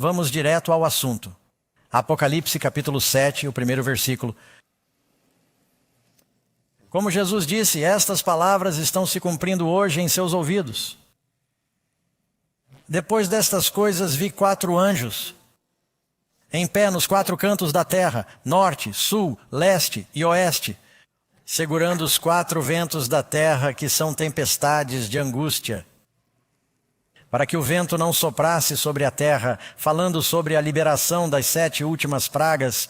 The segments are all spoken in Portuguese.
vamos direto ao assunto. Apocalipse capítulo 7, o primeiro versículo. Como Jesus disse, estas palavras estão se cumprindo hoje em seus ouvidos. Depois destas coisas vi 4 anjos, em pé nos 4 cantos da terra, norte, sul, leste e oeste, segurando os 4 ventos da terra, que são tempestades de angústia, para que o vento não soprasse sobre a terra, falando sobre a liberação das 7 últimas pragas,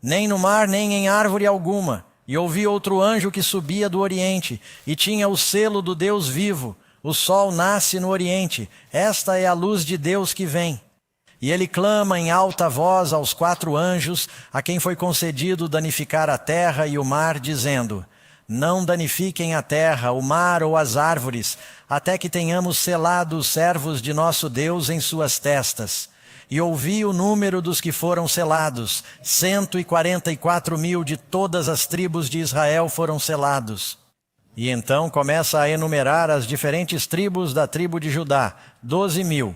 nem no mar, nem em árvore alguma. E ouvi outro anjo que subia do oriente, e tinha o selo do Deus vivo. O sol nasce no oriente, esta é a luz de Deus que vem. E ele clama em alta voz aos 4 anjos, a quem foi concedido danificar a terra e o mar, dizendo: não danifiquem a terra, o mar ou as árvores, até que tenhamos selado os servos de nosso Deus em suas testas. E ouvi o número dos que foram selados, 144.000 de todas as tribos de Israel foram selados. E então começa a enumerar as diferentes tribos da tribo de Judá, 12.000.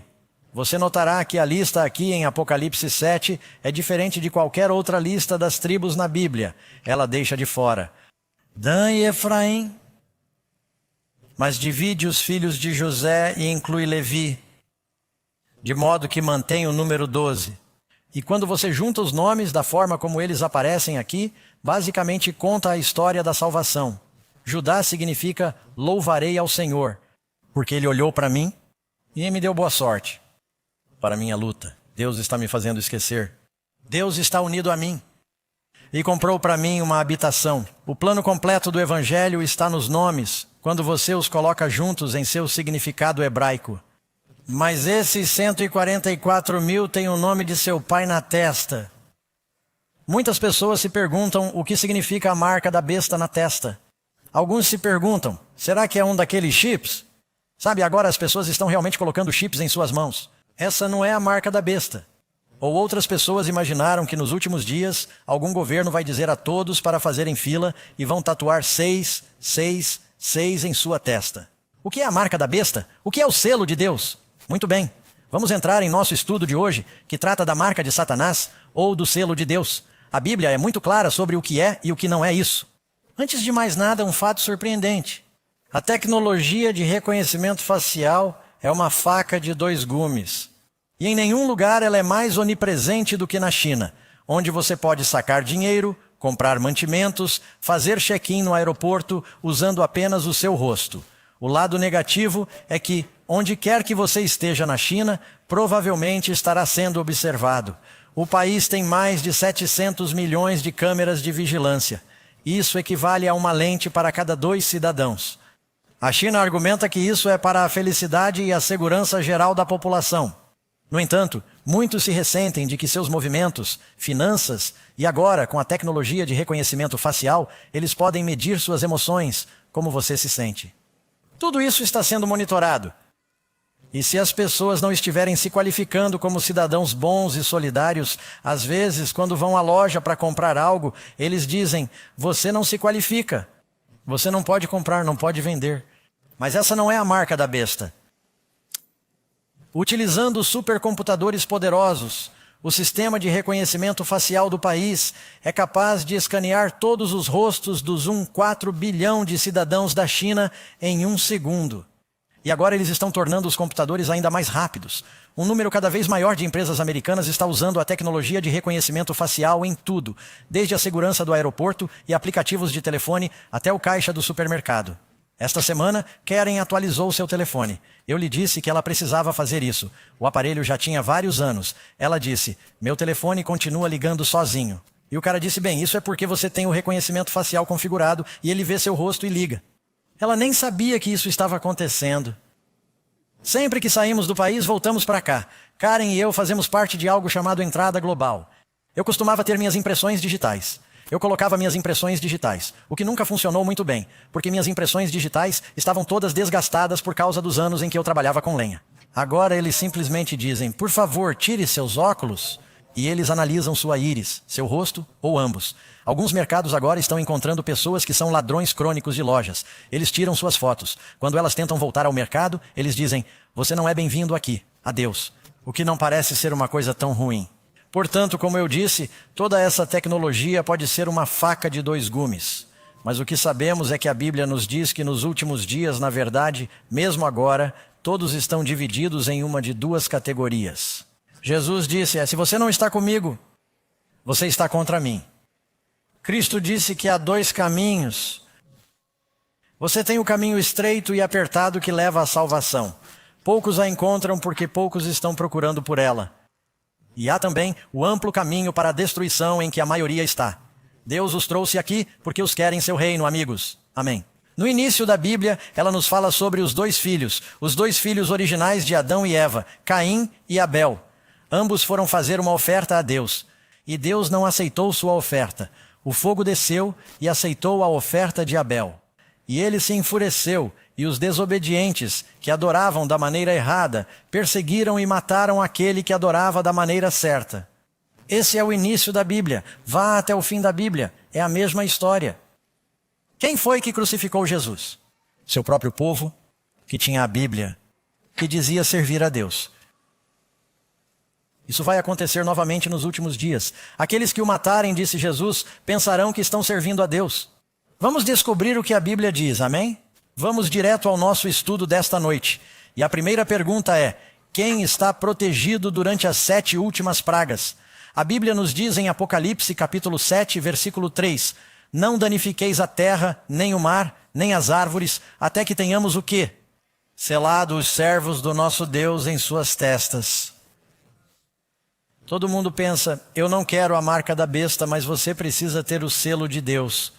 Você notará que a lista aqui em Apocalipse 7 é diferente de qualquer outra lista das tribos na Bíblia. Ela deixa de fora Dan e Efraim, mas divide os filhos de José e inclui Levi, de modo que mantém o número 12. E quando você junta os nomes da forma como eles aparecem aqui, basicamente conta a história da salvação. Judá significa louvarei ao Senhor, porque ele olhou para mim e me deu boa sorte para a minha luta. Deus está me fazendo esquecer. Deus está unido a mim e comprou para mim uma habitação. O plano completo do Evangelho está nos nomes, quando você os coloca juntos em seu significado hebraico. Mas esses 144.000 têm o nome de seu pai na testa. Muitas pessoas se perguntam o que significa a marca da besta na testa. Alguns se perguntam, será que é um daqueles chips? Sabe, agora as pessoas estão realmente colocando chips em suas mãos. Essa não é a marca da besta. Ou outras pessoas imaginaram que nos últimos dias algum governo vai dizer a todos para fazerem fila e vão tatuar 666 em sua testa. O que é a marca da besta? O que é o selo de Deus? Muito bem, vamos entrar em nosso estudo de hoje, que trata da marca de Satanás ou do selo de Deus. A Bíblia é muito clara sobre o que é e o que não é isso. Antes de mais nada, um fato surpreendente. A tecnologia de reconhecimento facial é uma faca de 2 gumes. E em nenhum lugar ela é mais onipresente do que na China, onde você pode sacar dinheiro, comprar mantimentos, fazer check-in no aeroporto usando apenas o seu rosto. O lado negativo é que, onde quer que você esteja na China, provavelmente estará sendo observado. O país tem mais de 700 milhões de câmeras de vigilância. Isso equivale a uma lente para cada 2 cidadãos. A China argumenta que isso é para a felicidade e a segurança geral da população. No entanto, muitos se ressentem de que seus movimentos, finanças e agora, com a tecnologia de reconhecimento facial, eles podem medir suas emoções, como você se sente. Tudo isso está sendo monitorado. E se as pessoas não estiverem se qualificando como cidadãos bons e solidários, às vezes, quando vão à loja para comprar algo, eles dizem, você não se qualifica. Você não pode comprar, não pode vender. Mas essa não é a marca da besta. Utilizando supercomputadores poderosos, o sistema de reconhecimento facial do país é capaz de escanear todos os rostos dos 1,4 bilhão de cidadãos da China em 1 segundo. E agora eles estão tornando os computadores ainda mais rápidos. Um número cada vez maior de empresas americanas está usando a tecnologia de reconhecimento facial em tudo, desde a segurança do aeroporto e aplicativos de telefone até o caixa do supermercado. Esta semana, Karen atualizou seu telefone. Eu lhe disse que ela precisava fazer isso. O aparelho já tinha vários anos. Ela disse, meu telefone continua ligando sozinho. E o cara disse, bem, isso é porque você tem o reconhecimento facial configurado e ele vê seu rosto e liga. Ela nem sabia que isso estava acontecendo. Sempre que saímos do país, voltamos para cá. Karen e eu fazemos parte de algo chamado Entrada Global. Eu costumava ter minhas impressões digitais. Eu colocava minhas impressões digitais, o que nunca funcionou muito bem, porque minhas impressões digitais estavam todas desgastadas por causa dos anos em que eu trabalhava com lenha. Agora eles simplesmente dizem, por favor, tire seus óculos, e eles analisam sua íris, seu rosto ou ambos. Alguns mercados agora estão encontrando pessoas que são ladrões crônicos de lojas. Eles tiram suas fotos. Quando elas tentam voltar ao mercado, eles dizem, você não é bem-vindo aqui. Adeus. o que não parece ser uma coisa tão ruim. Portanto, como eu disse, toda essa tecnologia pode ser uma faca de dois gumes. Mas o que sabemos é que a Bíblia nos diz que nos últimos dias, na verdade, mesmo agora, todos estão divididos em uma de duas categorias. Jesus disse, se você não está comigo, você está contra mim. Cristo disse que há dois caminhos. Você tem o caminho estreito e apertado que leva à salvação. Poucos a encontram porque poucos estão procurando por ela. E há também o amplo caminho para a destruição em que a maioria está. Deus os trouxe aqui porque os quer em seu reino, amigos. Amém. No início da Bíblia, ela nos fala sobre os dois filhos originais de Adão e Eva, Caim e Abel. Ambos foram fazer uma oferta a Deus. E Deus não aceitou sua oferta. O fogo desceu e aceitou a oferta de Abel. E ele se enfureceu, e os desobedientes, que adoravam da maneira errada, perseguiram e mataram aquele que adorava da maneira certa. Esse é o início da Bíblia. Vá até o fim da Bíblia. É a mesma história. Quem foi que crucificou Jesus? Seu próprio povo, que tinha a Bíblia, que dizia servir a Deus. Isso vai acontecer novamente nos últimos dias. Aqueles que o matarem, disse Jesus, pensarão que estão servindo a Deus. Vamos descobrir o que a Bíblia diz, amém? Vamos direto ao nosso estudo desta noite. E a primeira pergunta é, quem está protegido durante as 7 últimas pragas? A Bíblia nos diz em Apocalipse capítulo 7, versículo 3, não danifiqueis a terra, nem o mar, nem as árvores, até que tenhamos o quê? Selado os servos do nosso Deus em suas testas. Todo mundo pensa, eu não quero a marca da besta, mas você precisa ter o selo de Deus.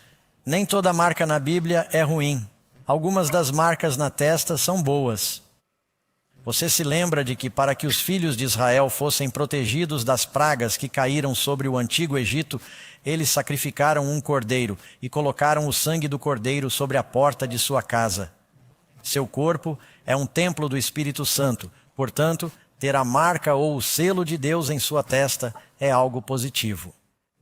Nem toda marca na Bíblia é ruim. Algumas das marcas na testa são boas. Você se lembra de que para que os filhos de Israel fossem protegidos das pragas que caíram sobre o antigo Egito, eles sacrificaram um cordeiro e colocaram o sangue do cordeiro sobre a porta de sua casa. Seu corpo é um templo do Espírito Santo, portanto, ter a marca ou o selo de Deus em sua testa é algo positivo.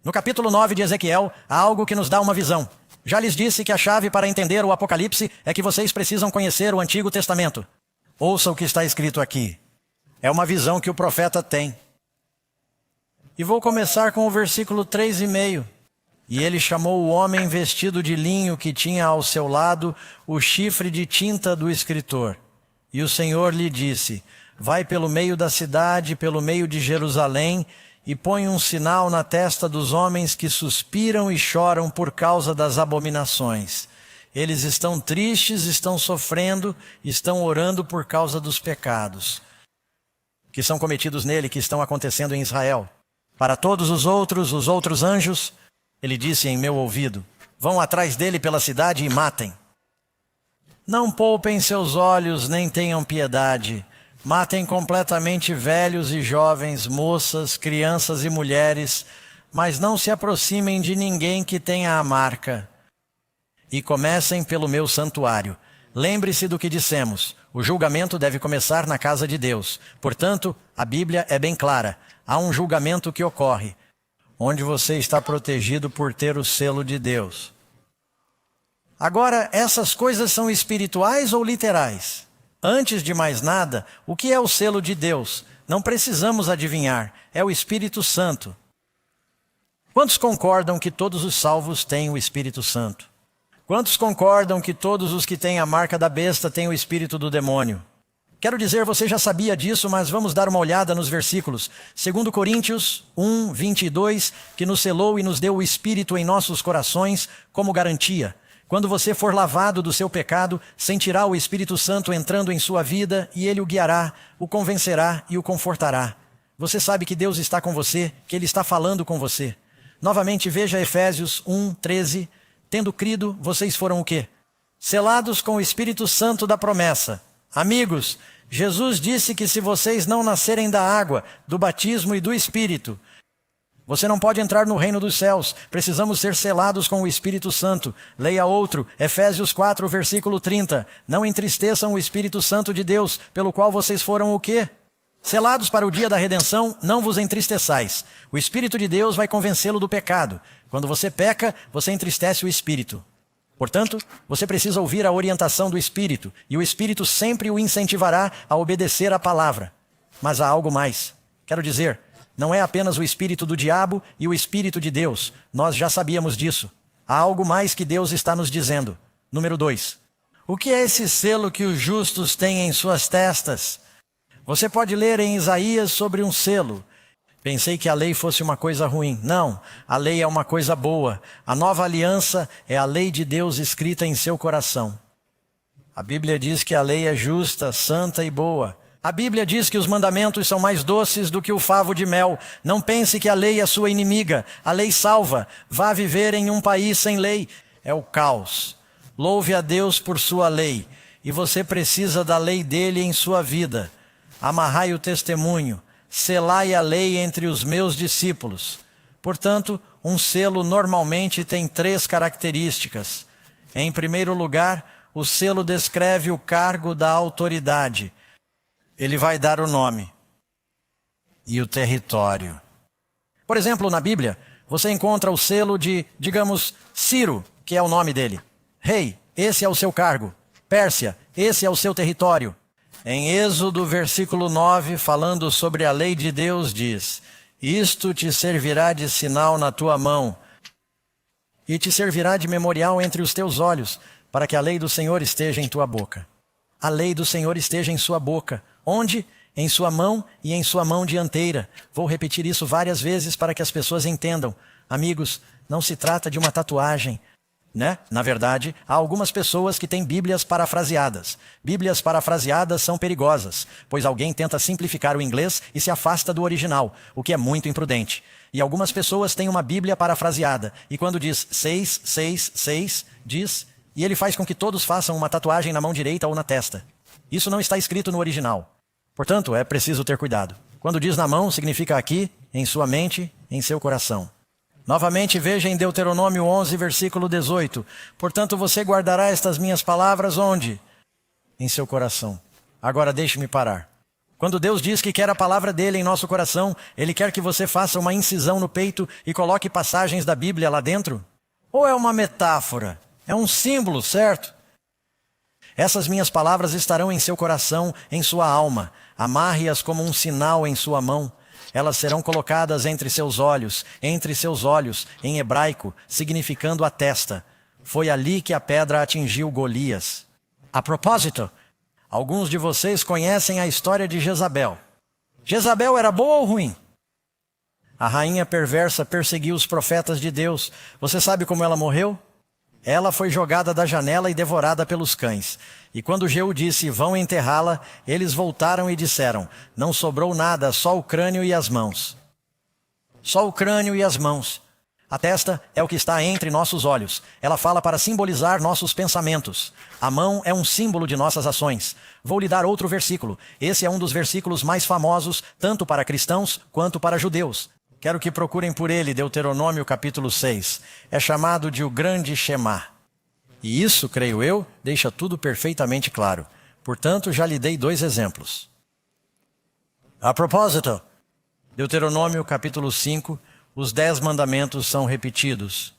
No capítulo 9 de Ezequiel, há algo que nos dá uma visão. Já lhes disse que a chave para entender o Apocalipse é que vocês precisam conhecer o Antigo Testamento. Ouça o que está escrito aqui. É uma visão que o profeta tem. E vou começar com o versículo 3,5. E ele chamou o homem vestido de linho que tinha ao seu lado o chifre de tinta do escritor. E o Senhor lhe disse, vai pelo meio da cidade, pelo meio de Jerusalém, e põe um sinal na testa dos homens que suspiram e choram por causa das abominações. Eles estão tristes, estão sofrendo, estão orando por causa dos pecados que são cometidos nele, que estão acontecendo em Israel. Para todos os outros anjos, ele disse em meu ouvido, vão atrás dele pela cidade e matem. Não poupem seus olhos, nem tenham piedade. Matem completamente velhos e jovens, moças, crianças e mulheres, mas não se aproximem de ninguém que tenha a marca. E comecem pelo meu santuário. Lembre-se do que dissemos. O julgamento deve começar na casa de Deus. Portanto, a Bíblia é bem clara. Há um julgamento que ocorre, onde você está protegido por ter o selo de Deus. Agora, essas coisas são espirituais ou literais? Antes de mais nada, o que é o selo de Deus? Não precisamos adivinhar, é o Espírito Santo. Quantos concordam que todos os salvos têm o Espírito Santo? Quantos concordam que todos os que têm a marca da besta têm o espírito do demônio? Quero dizer, você já sabia disso, mas vamos dar uma olhada nos versículos. 2 Coríntios 1, 22, que nos selou e nos deu o Espírito em nossos corações como garantia. Quando você for lavado do seu pecado, sentirá o Espírito Santo entrando em sua vida e ele o guiará, o convencerá e o confortará. Você sabe que Deus está com você, que Ele está falando com você. Novamente, veja Efésios 1, 13. Tendo crido, vocês foram o quê? Selados com o Espírito Santo da promessa. Amigos, Jesus disse que se vocês não nascerem da água, do batismo e do Espírito, você não pode entrar no reino dos céus. Precisamos ser selados com o Espírito Santo. Leia outro, Efésios 4, versículo 30. Não entristeçam o Espírito Santo de Deus, pelo qual vocês foram o quê? Selados para o dia da redenção, não vos entristeçais. O Espírito de Deus vai convencê-lo do pecado. Quando você peca, você entristece o Espírito. Portanto, você precisa ouvir a orientação do Espírito, e o Espírito sempre o incentivará a obedecer à palavra. mas há algo mais. Quero dizer, não é apenas o espírito do diabo e o espírito de Deus. Nós já sabíamos disso. Há algo mais que Deus está nos dizendo. Número 2. O que é esse selo que os justos têm em suas testas? Você pode ler em Isaías sobre um selo. Pensei que a lei fosse uma coisa ruim. Não, a lei é uma coisa boa. A nova aliança é a lei de Deus escrita em seu coração. A Bíblia diz que a lei é justa, santa e boa. A Bíblia diz que os mandamentos são mais doces do que o favo de mel. Não pense que a lei é sua inimiga. A lei salva. Vá viver em um país sem lei. É o caos. Louve a Deus por sua lei. E você precisa da lei dele em sua vida. Amarrai o testemunho. Selai a lei entre os meus discípulos. Portanto, um selo normalmente tem 3 características. Em primeiro lugar, o selo descreve o cargo da autoridade. Ele vai dar o nome e o território. Por exemplo, na Bíblia, você encontra o selo de, digamos, Ciro, que é o nome dele. Rei, esse é o seu cargo. Pérsia, esse é o seu território. Em Êxodo, versículo 9, falando sobre a lei de Deus, diz: isto te servirá de sinal na tua mão e te servirá de memorial entre os teus olhos, para que a lei do Senhor esteja em tua boca. A lei do Senhor esteja em sua boca. Onde? Em sua mão e em sua mão dianteira. Vou repetir isso várias vezes para que as pessoas entendam. Amigos, não se trata de uma tatuagem, né? Na verdade, há algumas pessoas que têm Bíblias parafraseadas. Bíblias parafraseadas são perigosas, pois alguém tenta simplificar o inglês e se afasta do original, o que é muito imprudente. E algumas pessoas têm uma Bíblia parafraseada, e quando diz 6, 6, 6, diz, e ele faz com que todos façam uma tatuagem na mão direita ou na testa. Isso não está escrito no original. Portanto, é preciso ter cuidado. Quando diz na mão, significa aqui, em sua mente, em seu coração. Novamente, veja em Deuteronômio 11, versículo 18. Portanto, você guardará estas minhas palavras onde? Em seu coração. Agora deixe-me parar. Quando Deus diz que quer a palavra dele em nosso coração, ele quer que você faça uma incisão no peito e coloque passagens da Bíblia lá dentro? Ou é uma metáfora? É um símbolo, certo? Essas minhas palavras estarão em seu coração, em sua alma. Amarre-as como um sinal em sua mão. Elas serão colocadas entre seus olhos, em hebraico, significando a testa. Foi ali que a pedra atingiu Golias. A propósito, alguns de vocês conhecem a história de Jezabel. Jezabel era boa ou ruim? A rainha perversa perseguiu os profetas de Deus. Você sabe como ela morreu? Ela foi jogada da janela e devorada pelos cães. E quando Jeú disse, vão enterrá-la, eles voltaram e disseram, não sobrou nada, só o crânio e as mãos. Só o crânio e as mãos. A testa é o que está entre nossos olhos. Ela fala para simbolizar nossos pensamentos. A mão é um símbolo de nossas ações. Vou lhe dar outro versículo. Esse é um dos versículos mais famosos, tanto para cristãos quanto para judeus. Quero que procurem por ele, Deuteronômio capítulo 6. É chamado de o grande Shema. E isso, creio eu, deixa tudo perfeitamente claro. Portanto, já lhe dei 2 exemplos. A propósito, Deuteronômio capítulo 5, os 10 mandamentos são repetidos.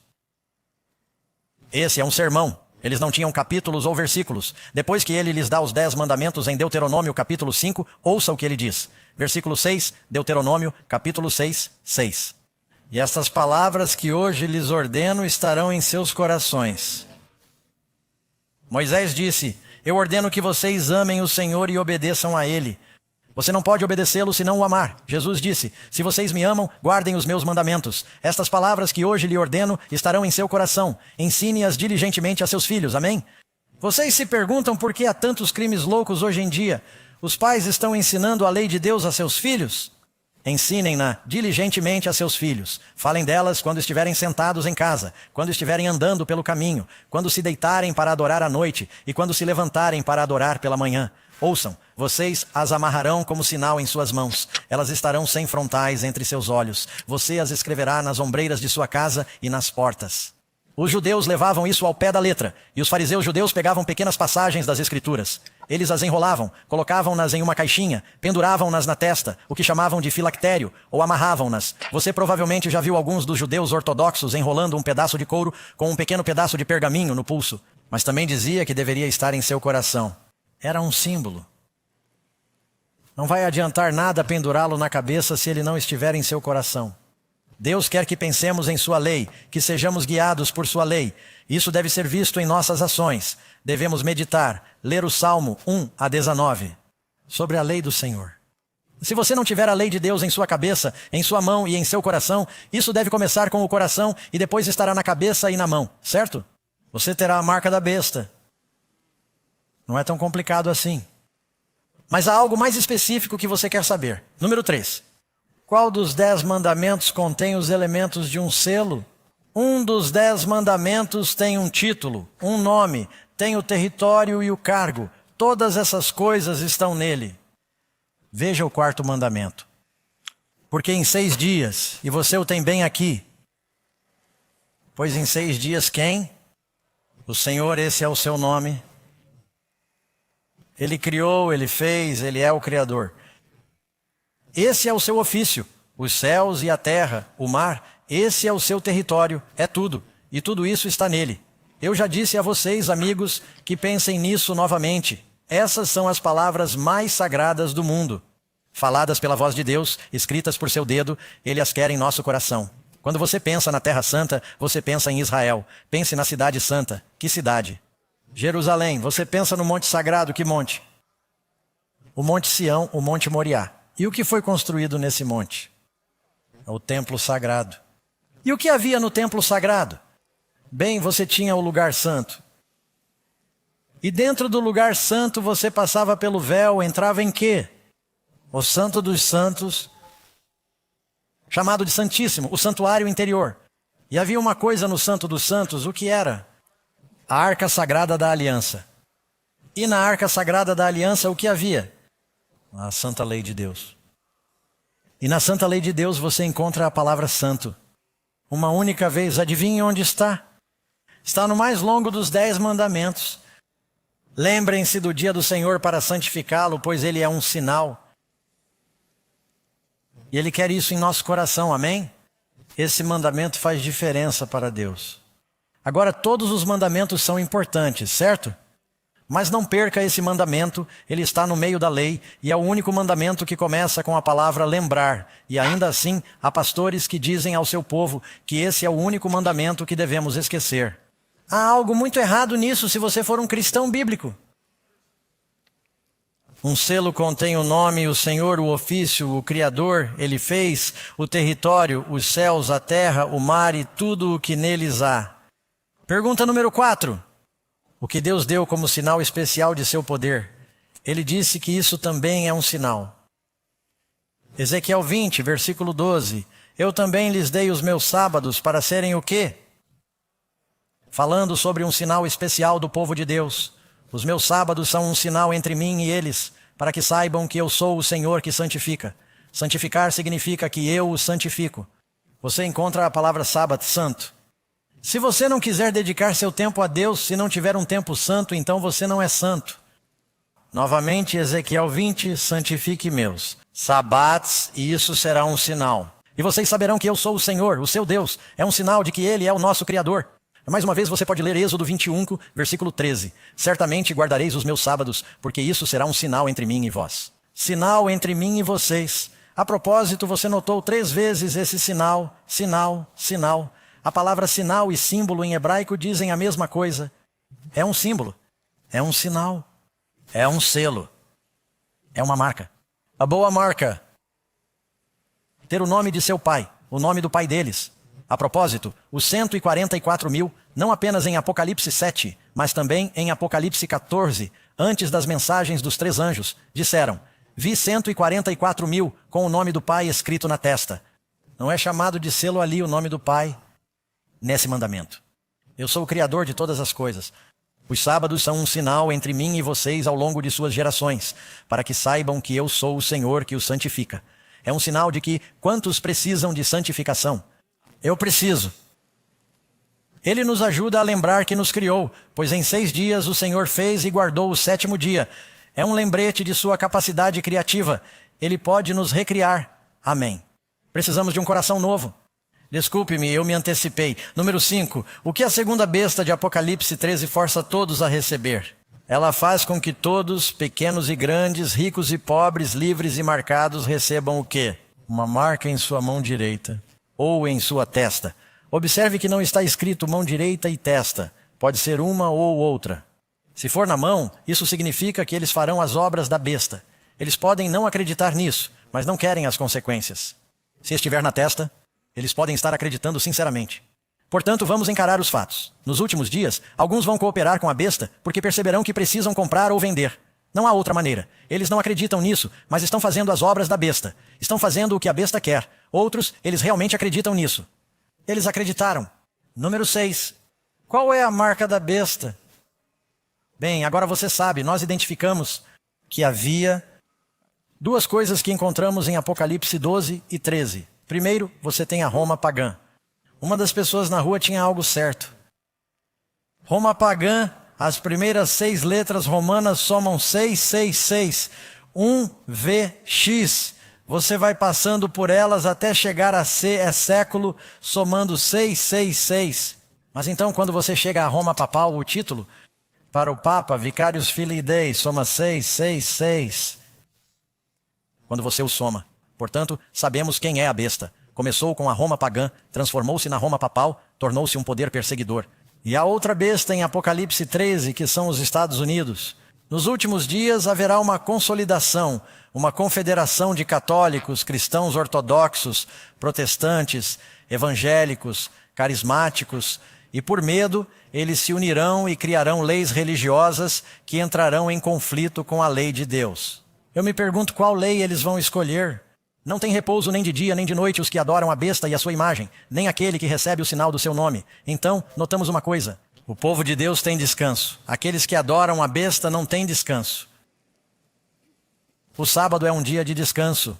Esse é um sermão. Eles não tinham capítulos ou versículos. Depois que ele lhes dá os 10 mandamentos em Deuteronômio capítulo 5, ouça o que ele diz. Versículo 6, Deuteronômio capítulo 6, 6. E estas palavras que hoje lhes ordeno estarão em seus corações. Moisés disse, eu ordeno que vocês amem o Senhor e obedeçam a Ele. Você não pode obedecê-lo se não o amar. Jesus disse, se vocês me amam, guardem os meus mandamentos. Estas palavras que hoje lhe ordeno estarão em seu coração. Ensine-as diligentemente a seus filhos, amém? Vocês se perguntam por que há tantos crimes loucos hoje em dia? Os pais estão ensinando a lei de Deus a seus filhos? Ensinem-na diligentemente a seus filhos. Falem delas quando estiverem sentados em casa, quando estiverem andando pelo caminho, quando se deitarem para adorar à noite e quando se levantarem para adorar pela manhã. Ouçam, vocês as amarrarão como sinal em suas mãos. Elas estarão sem frontais entre seus olhos. Você as escreverá nas ombreiras de sua casa e nas portas. Os judeus levavam isso ao pé da letra, e os fariseus judeus pegavam pequenas passagens das Escrituras. Eles as enrolavam, colocavam-nas em uma caixinha, penduravam-nas na testa, o que chamavam de filactério, ou amarravam-nas. Você provavelmente já viu alguns dos judeus ortodoxos enrolando um pedaço de couro com um pequeno pedaço de pergaminho no pulso. Mas também dizia que deveria estar em seu coração. Era um símbolo. Não vai adiantar nada pendurá-lo na cabeça se ele não estiver em seu coração. Deus quer que pensemos em sua lei, que sejamos guiados por sua lei. Isso deve ser visto em nossas ações. Devemos meditar, ler o Salmo 1 a 19, sobre a lei do Senhor. Se você não tiver a lei de Deus em sua cabeça, em sua mão e em seu coração, isso deve começar com o coração e depois estará na cabeça e na mão, certo? Você terá a marca da besta. Não é tão complicado assim. Mas há algo mais específico que você quer saber. Número 3. Qual dos 10 mandamentos contém os elementos de um selo? Um dos 10 mandamentos tem um título, um nome, tem o território e o cargo. Todas essas coisas estão nele. Veja o 4º mandamento. Porque em 6 dias, e você o tem bem aqui, pois em 6 dias quem? O Senhor, esse é o seu nome. Ele criou, Ele fez, Ele é o Criador. Esse é o seu ofício, os céus e a terra, o mar, esse é o seu território, é tudo, e tudo isso está nele. Eu já disse a vocês, amigos, que pensem nisso novamente. Essas são as palavras mais sagradas do mundo. Faladas pela voz de Deus, escritas por seu dedo, Ele as quer em nosso coração. Quando você pensa na Terra Santa, você pensa em Israel. Pense na Cidade Santa. Que cidade? Jerusalém. Você pensa no Monte Sagrado, que monte? O Monte Sião, o Monte Moriá. E o que foi construído nesse monte? O Templo Sagrado. E o que havia no Templo Sagrado? Bem, você tinha o lugar santo. E dentro do lugar santo você passava pelo véu, entrava em quê? O Santo dos Santos, chamado de Santíssimo, o santuário interior. E havia uma coisa no Santo dos Santos, o que era? A Arca Sagrada da Aliança. E na Arca Sagrada da Aliança o que havia? A Santa Lei de Deus. E na Santa Lei de Deus você encontra a palavra santo. Uma única vez, adivinhe onde está? Está no mais longo dos 10 mandamentos. Lembrem-se do dia do Senhor para santificá-lo, pois ele é um sinal. E Ele quer isso em nosso coração, amém? Esse mandamento faz diferença para Deus. Agora, todos os mandamentos são importantes, certo? Mas não perca esse mandamento, ele está no meio da lei e é o único mandamento que começa com a palavra lembrar. E ainda assim, há pastores que dizem ao seu povo que esse é o único mandamento que devemos esquecer. Há algo muito errado nisso se você for um cristão bíblico. Um selo contém o nome, o Senhor, o ofício, o Criador, Ele fez, o território, os céus, a terra, o mar e tudo o que neles há. Pergunta número 4. O que Deus deu como sinal especial de seu poder? Ele disse que isso também é um sinal. Ezequiel 20, versículo 12. Eu também lhes dei os meus sábados para serem o quê? Falando sobre um sinal especial do povo de Deus. Os meus sábados são um sinal entre mim e eles, para que saibam que eu sou o Senhor que santifica. Santificar significa que eu os santifico. Você encontra a palavra sábado, santo. Se você não quiser dedicar seu tempo a Deus, se não tiver um tempo santo, então você não é santo. Novamente, Ezequiel 20, santifique meus sabates, e isso será um sinal. E vocês saberão que eu sou o Senhor, o seu Deus. É um sinal de que Ele é o nosso Criador. Mais uma vez você pode ler Êxodo 21, versículo 13. Certamente guardareis os meus sábados, porque isso será um sinal entre mim e vós. Sinal entre mim e vocês. A propósito, você notou 3 vezes esse sinal, sinal, sinal. A palavra sinal e símbolo em hebraico dizem a mesma coisa. É um símbolo, é um sinal, é um selo, é uma marca. A boa marca. Ter o nome de seu pai, o nome do pai deles. A propósito, os 144.000, não apenas em Apocalipse 7, mas também em Apocalipse 14, antes das mensagens dos 3 anjos, disseram: vi 144.000 com o nome do Pai escrito na testa. Não é chamado de selo ali o nome do Pai nesse mandamento. Eu sou o Criador de todas as coisas. Os sábados são um sinal entre mim e vocês ao longo de suas gerações, para que saibam que eu sou o Senhor que os santifica. É um sinal de que quantos precisam de santificação? Eu preciso. Ele nos ajuda a lembrar que nos criou, pois em 6 dias o Senhor fez e guardou o 7º dia. É um lembrete de sua capacidade criativa. Ele pode nos recriar. Amém. Precisamos de um coração novo. Desculpe-me, eu me antecipei. Número 5. O que a segunda besta de Apocalipse 13 força todos a receber? Ela faz com que todos, pequenos e grandes, ricos e pobres, livres e marcados, recebam o quê? Uma marca em sua mão direita ou em sua testa. Observe que não está escrito mão direita e testa. Pode ser uma ou outra. Se for na mão, isso significa que eles farão as obras da besta. Eles podem não acreditar nisso, mas não querem as consequências. Se estiver na testa, eles podem estar acreditando sinceramente. Portanto, vamos encarar os fatos. Nos últimos dias, alguns vão cooperar com a besta porque perceberão que precisam comprar ou vender. Não há outra maneira. Eles não acreditam nisso, mas estão fazendo as obras da besta. Estão fazendo o que a besta quer. Outros, eles realmente acreditam nisso. Eles acreditaram. Número 6. Qual é a marca da besta? Bem, agora você sabe, nós identificamos que havia duas coisas que encontramos em Apocalipse 12 e 13. Primeiro, você tem a Roma pagã. Uma das pessoas na rua tinha algo certo. Roma pagã, as primeiras 6 letras romanas somam 666. 1VX. Você vai passando por elas até chegar a C, é século, somando 666. Mas então, quando você chega a Roma papal, o título, para o Papa, Vicarius Filii Dei, soma 666. Quando você o soma. Portanto, sabemos quem é a besta. Começou com a Roma pagã, transformou-se na Roma papal, tornou-se um poder perseguidor. E a outra besta em Apocalipse 13, que são os Estados Unidos. Nos últimos dias haverá uma consolidação, uma confederação de católicos, cristãos ortodoxos, protestantes, evangélicos, carismáticos, e por medo eles se unirão e criarão leis religiosas que entrarão em conflito com a lei de Deus. Eu me pergunto qual lei eles vão escolher. Não tem repouso nem de dia nem de noite os que adoram a besta e a sua imagem, nem aquele que recebe o sinal do seu nome. Então, notamos uma coisa. O povo de Deus tem descanso. Aqueles que adoram a besta não têm descanso. O sábado é um dia de descanso.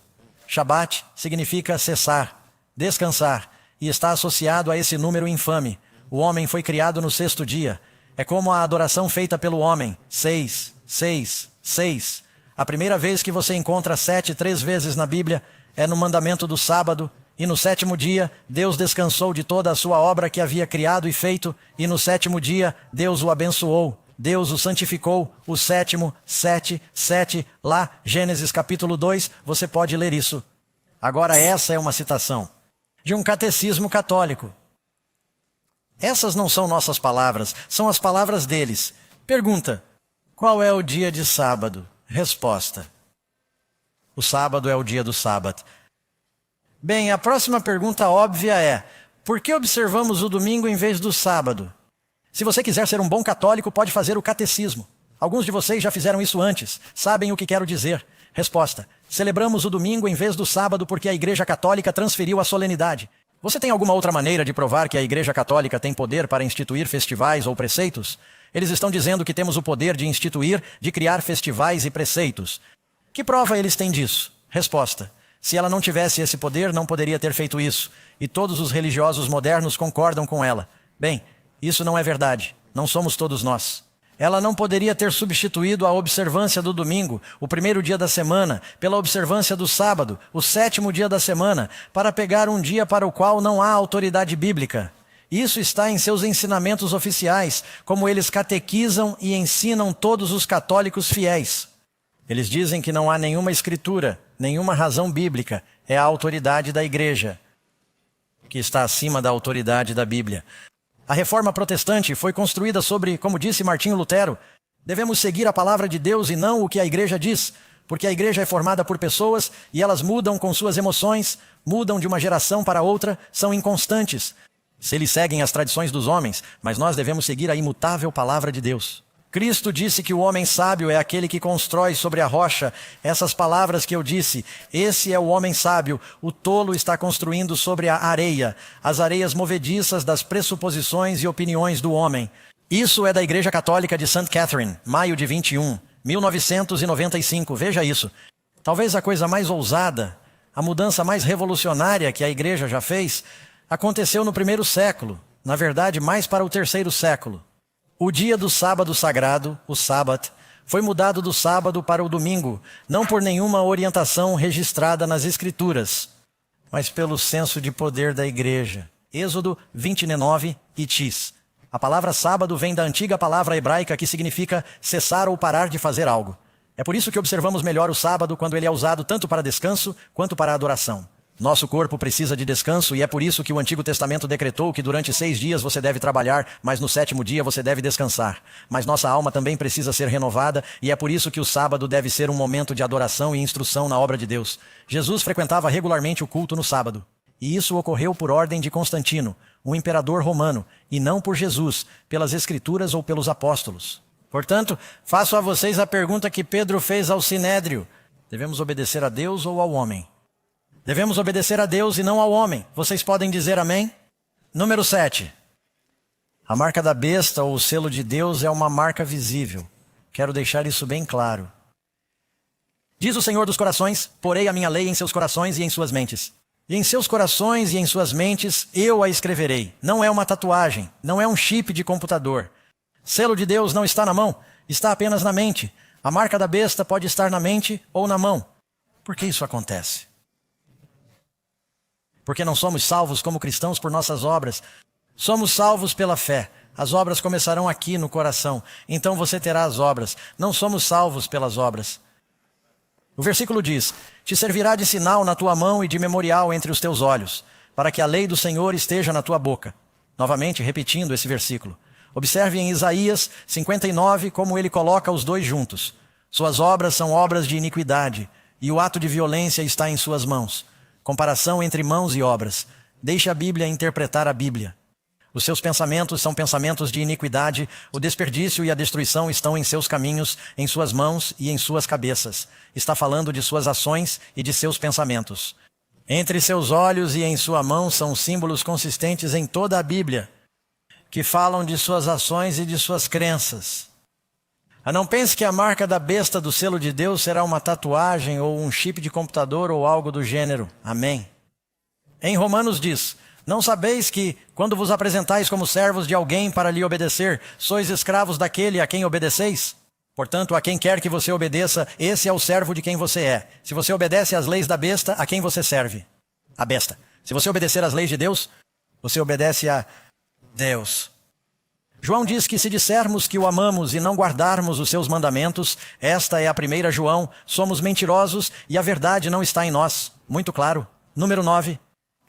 Shabat significa cessar, descansar, e está associado a esse número infame. O homem foi criado no 6º dia. É como a adoração feita pelo homem. 6, 6, 6. A primeira vez que você encontra 7 3 vezes na Bíblia é no mandamento do sábado, e no 7º dia Deus descansou de toda a sua obra que havia criado e feito, e no 7º dia Deus o abençoou, Deus o santificou, o 7º, 7, 7, lá, Gênesis capítulo 2, você pode ler isso. Agora essa é uma citação de um catecismo católico. Essas não são nossas palavras, são as palavras deles. Pergunta, qual é o dia de sábado? Resposta. O sábado é o dia do sábado. Bem, a próxima pergunta óbvia é: por que observamos o domingo em vez do sábado? Se você quiser ser um bom católico, pode fazer o catecismo. Alguns de vocês já fizeram isso antes. Sabem o que quero dizer. Resposta. Celebramos o domingo em vez do sábado porque a Igreja Católica transferiu a solenidade. Você tem alguma outra maneira de provar que a Igreja Católica tem poder para instituir festivais ou preceitos? Eles estão dizendo que temos o poder de instituir, de criar festivais e preceitos. Que prova eles têm disso? Resposta. Se ela não tivesse esse poder, não poderia ter feito isso. E todos os religiosos modernos concordam com ela. Bem, isso não é verdade. Não somos todos nós. Ela não poderia ter substituído a observância do domingo, o primeiro dia da semana, pela observância do sábado, o 7º dia da semana, para pegar um dia para o qual não há autoridade bíblica. Isso está em seus ensinamentos oficiais, como eles catequizam e ensinam todos os católicos fiéis. Eles dizem que não há nenhuma escritura, nenhuma razão bíblica, é a autoridade da Igreja, que está acima da autoridade da Bíblia. A reforma protestante foi construída sobre, como disse Martinho Lutero, devemos seguir a palavra de Deus e não o que a Igreja diz, porque a Igreja é formada por pessoas e elas mudam com suas emoções, mudam de uma geração para outra, são inconstantes. Se eles seguem as tradições dos homens, mas nós devemos seguir a imutável palavra de Deus. Cristo disse que o homem sábio é aquele que constrói sobre a rocha. Essas palavras que eu disse, esse é o homem sábio, o tolo está construindo sobre a areia, as areias movediças das pressuposições e opiniões do homem. Isso é da Igreja Católica de St. Catherine, maio de 21, 1995, veja isso. Talvez a coisa mais ousada, a mudança mais revolucionária que a Igreja já fez, aconteceu no 1º século, na verdade mais para o 3º século. O dia do sábado sagrado, o sábado, foi mudado do sábado para o domingo, não por nenhuma orientação registrada nas Escrituras, mas pelo senso de poder da Igreja. Êxodo 29 e Tis. A palavra sábado vem da antiga palavra hebraica que significa cessar ou parar de fazer algo. É por isso que observamos melhor o sábado quando ele é usado tanto para descanso quanto para adoração. Nosso corpo precisa de descanso e é por isso que o Antigo Testamento decretou que durante 6 dias você deve trabalhar, mas no 7º dia você deve descansar. Mas nossa alma também precisa ser renovada e é por isso que o sábado deve ser um momento de adoração e instrução na obra de Deus. Jesus frequentava regularmente o culto no sábado. E isso ocorreu por ordem de Constantino, um imperador romano, e não por Jesus, pelas Escrituras ou pelos apóstolos. Portanto, faço a vocês a pergunta que Pedro fez ao Sinédrio: devemos obedecer a Deus ou ao homem? Devemos obedecer a Deus e não ao homem. Vocês podem dizer amém? Número 7. A marca da besta ou o selo de Deus é uma marca visível. Quero deixar isso bem claro. Diz o Senhor dos corações: porei a minha lei em seus corações e em suas mentes. E em seus corações e em suas mentes eu a escreverei. Não é uma tatuagem, não é um chip de computador. Selo de Deus não está na mão, está apenas na mente. A marca da besta pode estar na mente ou na mão. Por que isso acontece? Porque não somos salvos como cristãos por nossas obras. Somos salvos pela fé. As obras começarão aqui no coração. Então você terá as obras. Não somos salvos pelas obras. O versículo diz: te servirá de sinal na tua mão e de memorial entre os teus olhos, para que a lei do Senhor esteja na tua boca. Novamente repetindo esse versículo. Observe em Isaías 59 como ele coloca os dois juntos. Suas obras são obras de iniquidade, e o ato de violência está em suas mãos. Comparação entre mãos e obras. Deixe a Bíblia interpretar a Bíblia. Os seus pensamentos são pensamentos de iniquidade, o desperdício e a destruição estão em seus caminhos, em suas mãos e em suas cabeças. Está falando de suas ações e de seus pensamentos. Entre seus olhos e em sua mão são símbolos consistentes em toda a Bíblia, que falam de suas ações e de suas crenças. Não pense que a marca da besta do selo de Deus será uma tatuagem ou um chip de computador ou algo do gênero. Amém. Em Romanos diz: não sabeis que, quando vos apresentais como servos de alguém para lhe obedecer, sois escravos daquele a quem obedeceis? Portanto, a quem quer que você obedeça, esse é o servo de quem você é. Se você obedece às leis da besta, a quem você serve? A besta. Se você obedecer às leis de Deus, você obedece a Deus. João diz que se dissermos que o amamos e não guardarmos os seus mandamentos, esta é a 1 João, somos mentirosos e a verdade não está em nós. Muito claro. Número 9.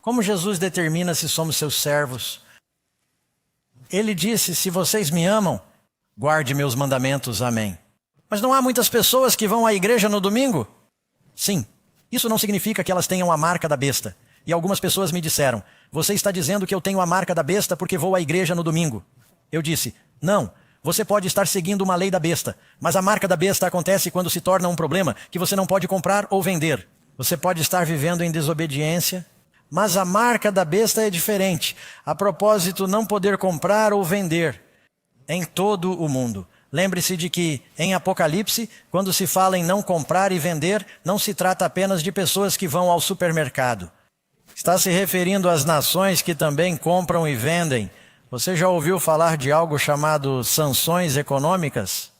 Como Jesus determina se somos seus servos? Ele disse: se vocês me amam, guarde meus mandamentos. Amém. Mas não há muitas pessoas que vão à igreja no domingo? Sim. Isso não significa que elas tenham a marca da besta. E algumas pessoas me disseram: você está dizendo que eu tenho a marca da besta porque vou à igreja no domingo. Eu disse: não, você pode estar seguindo uma lei da besta, mas a marca da besta acontece quando se torna um problema que você não pode comprar ou vender. Você pode estar vivendo em desobediência, mas a marca da besta é diferente. A propósito, não poder comprar ou vender em todo o mundo. Lembre-se de que, em Apocalipse, quando se fala em não comprar e vender, não se trata apenas de pessoas que vão ao supermercado. Está se referindo às nações que também compram e vendem. Você já ouviu falar de algo chamado sanções econômicas?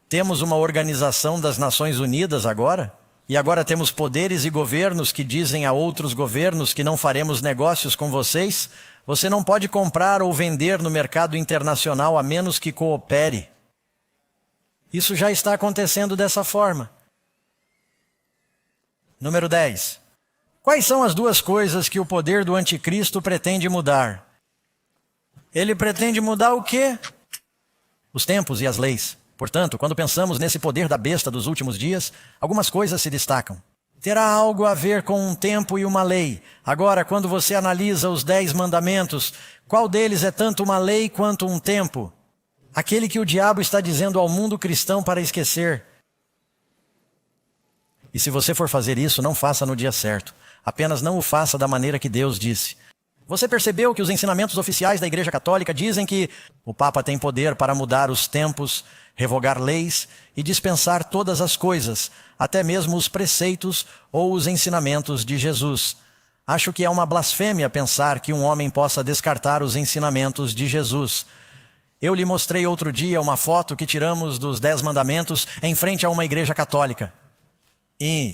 Temos uma organização das Nações Unidas agora, e agora temos poderes e governos que dizem a outros governos que não faremos negócios com vocês. Você não pode comprar ou vender no mercado internacional a menos que coopere. Isso já está acontecendo dessa forma. Número 10. Quais são as duas coisas que o poder do anticristo pretende mudar? Ele pretende mudar o quê? Os tempos e as leis. Portanto, quando pensamos nesse poder da besta dos últimos dias, algumas coisas se destacam. Terá algo a ver com um tempo e uma lei. Agora, quando você analisa os 10 mandamentos, qual deles é tanto uma lei quanto um tempo? Aquele que o diabo está dizendo ao mundo cristão para esquecer. E se você for fazer isso, não faça no dia certo. Apenas não o faça da maneira que Deus disse. Você percebeu que os ensinamentos oficiais da Igreja Católica dizem que o Papa tem poder para mudar os tempos, revogar leis e dispensar todas as coisas, até mesmo os preceitos ou os ensinamentos de Jesus. Acho que é uma blasfêmia pensar que um homem possa descartar os ensinamentos de Jesus. Eu lhe mostrei outro dia uma foto que tiramos dos 10 mandamentos em frente a uma igreja católica. E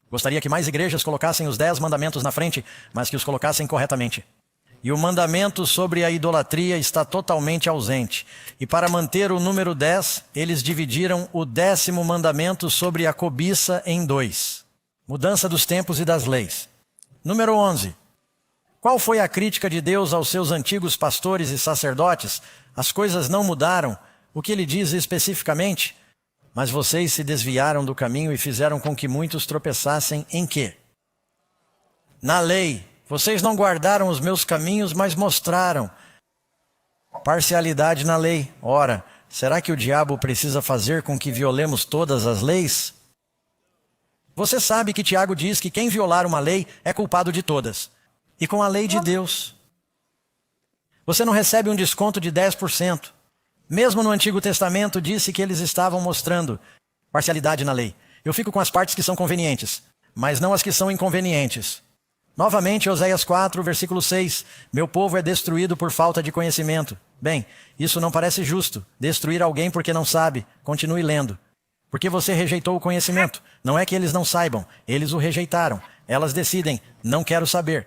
gostaria que mais igrejas colocassem os 10 mandamentos na frente, mas que os colocassem corretamente. e o mandamento sobre a idolatria está totalmente ausente. E para manter o número 10, eles dividiram o 10º mandamento sobre a cobiça em 2. Mudança dos tempos e das leis. Número 11. Qual foi a crítica de Deus aos seus antigos pastores e sacerdotes? As coisas não mudaram. O que ele diz especificamente? Mas vocês se desviaram do caminho e fizeram com que muitos tropeçassem em quê? Na lei. Vocês não guardaram os meus caminhos, mas mostraram parcialidade na lei. Ora, será que o diabo precisa fazer com que violemos todas as leis? Você sabe que Tiago diz que quem violar uma lei é culpado de todas. E com a lei de Deus, você não recebe um desconto de 10%. Mesmo no Antigo Testamento disse que eles estavam mostrando parcialidade na lei. Eu fico com as partes que são convenientes, mas não as que são inconvenientes. Novamente, Oséias 4, versículo 6. Meu povo é destruído por falta de conhecimento. Bem, isso não parece justo. Destruir alguém porque não sabe. Continue lendo. Porque você rejeitou o conhecimento. Não é que eles não saibam, eles o rejeitaram. Elas decidem, não quero saber.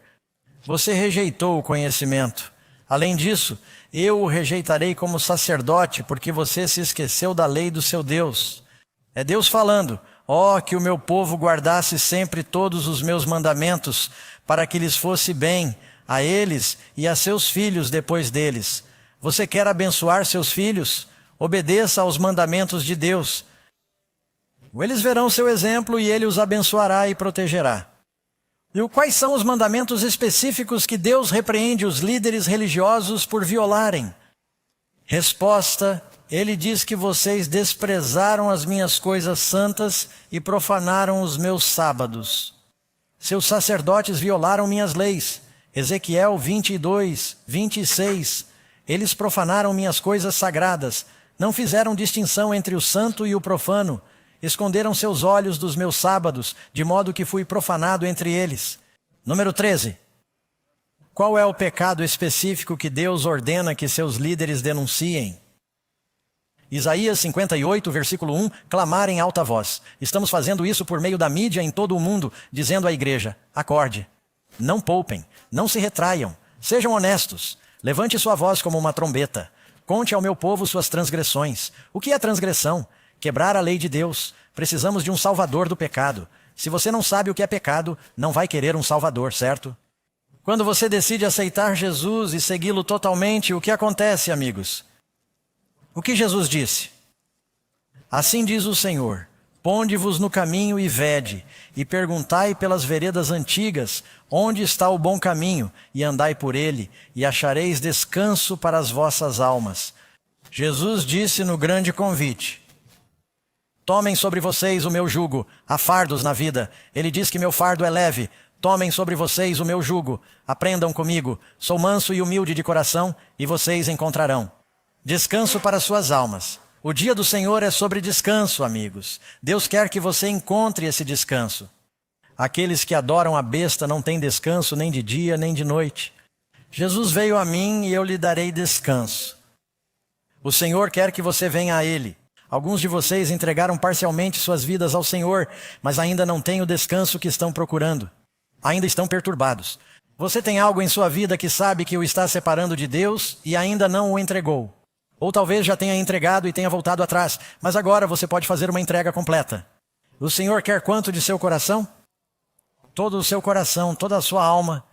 Você rejeitou o conhecimento. Além disso, eu o rejeitarei como sacerdote, porque você se esqueceu da lei do seu Deus. É Deus falando, que o meu povo guardasse sempre todos os meus mandamentos, para que lhes fosse bem, a eles e a seus filhos depois deles. Você quer abençoar seus filhos? Obedeça aos mandamentos de Deus. Eles verão seu exemplo e ele os abençoará e protegerá. E quais são os mandamentos específicos que Deus repreende os líderes religiosos por violarem? Resposta: ele diz que vocês desprezaram as minhas coisas santas e profanaram os meus sábados. Seus sacerdotes violaram minhas leis. Ezequiel 22, 26. Eles profanaram minhas coisas sagradas. Não fizeram distinção entre o santo e o profano. Esconderam seus olhos dos meus sábados, de modo que fui profanado entre eles. Número 13. Qual é o pecado específico que Deus ordena que seus líderes denunciem? Isaías 58, versículo 1, clamar em alta voz. Estamos fazendo isso por meio da mídia em todo o mundo, dizendo à igreja, acorde, não poupem, não se retraiam, sejam honestos, levante sua voz como uma trombeta, conte ao meu povo suas transgressões. O que é transgressão? Quebrar a lei de Deus. Precisamos de um salvador do pecado. Se você não sabe o que é pecado, não vai querer um salvador, certo? Quando você decide aceitar Jesus e segui-lo totalmente, o que acontece, amigos? O que Jesus disse? Assim diz o Senhor, ponde-vos no caminho e vede, e perguntai pelas veredas antigas, onde está o bom caminho, e andai por ele, e achareis descanso para as vossas almas. Jesus disse no grande convite, tomem sobre vocês o meu jugo, há fardos na vida. Ele diz que meu fardo é leve. Tomem sobre vocês o meu jugo, aprendam comigo. Sou manso e humilde de coração, e vocês encontrarão descanso para suas almas. O dia do Senhor é sobre descanso, amigos. Deus quer que você encontre esse descanso. Aqueles que adoram a besta não têm descanso nem de dia nem de noite. Jesus veio a mim e eu lhe darei descanso. O Senhor quer que você venha a Ele. Alguns de vocês entregaram parcialmente suas vidas ao Senhor, mas ainda não têm o descanso que estão procurando. Ainda estão perturbados. Você tem algo em sua vida que sabe que o está separando de Deus e ainda não o entregou. Ou talvez já tenha entregado e tenha voltado atrás, mas agora você pode fazer uma entrega completa. O Senhor quer quanto de seu coração? Todo o seu coração, toda a sua alma